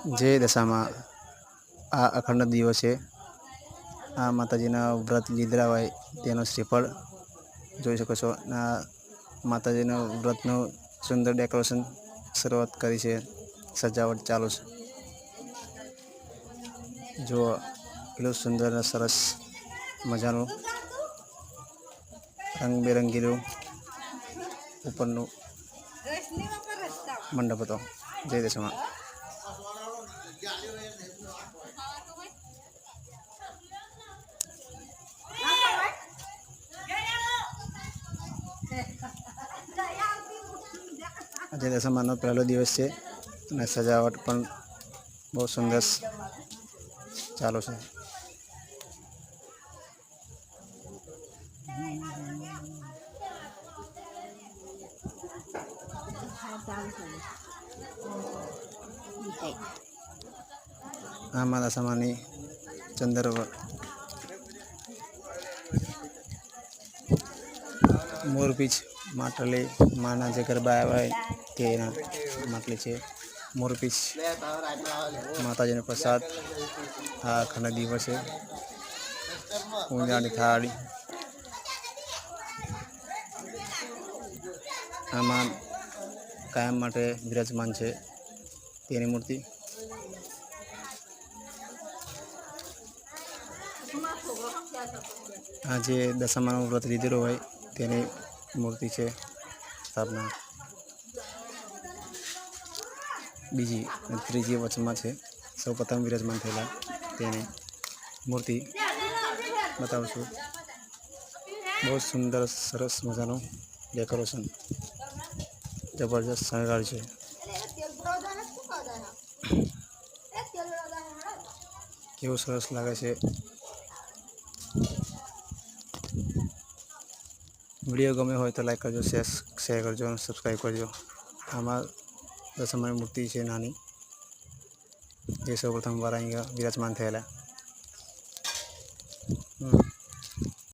જે દશામાં આ અખંડ દિવસે આ માતાજીના વ્રત લીધેલા હોય તેનો શ્રીફળ જોઈ શકો છો. આ માતાજીનું વ્રતનું સુંદર ડેકોરેશન શરૂઆત કરી છે, સજાવટ ચાલુ છે. જુઓ કેટલું સુંદર અને સરસ મજાનું રંગબેરંગીનું ઉપરનું મંડપ હતો. જય દશામાં. આજે દશામાનો પહેલો દિવસ છે અને સજાવટ પણ બહુ સુંદર ચાલુ છે. આમાં દશામાની ચંદ્ર મોરપીંછ માટલી માના જે ગરબા આવ્યા હોય તેના માટલી છે. મોરપીંછ માતાજીનો પ્રસાદ. આ અખંડ દિવસે ઊંધિયાની થાળી. આમાં કાયમ માટે બિરાજમાન છે તેની મૂર્તિ. આ જે દશામાનું વ્રત લીધેલું હોય તેની મૂર્તિ છે સ્થાપના. બીજી અને ત્રીજી વચમાં છે. સૌ પ્રથમ વિરાજમાન થયેલા તેની મૂર્તિ બતાવું છું. બહુ સુંદર સરસ મજાનું ડેકોરેશન, જબરજસ્ત શણગાર છે. કેવું સરસ લાગે છે. વિડીયો ગમે હોય તો લાઈક કરજો, શેર કરજો અને સબસ્ક્રાઈબ કરજો. આમાં દશામાની મૂર્તિ છે નાની, જે સૌ પ્રથમવાર અહીંયા વિરાજમાન થયેલા.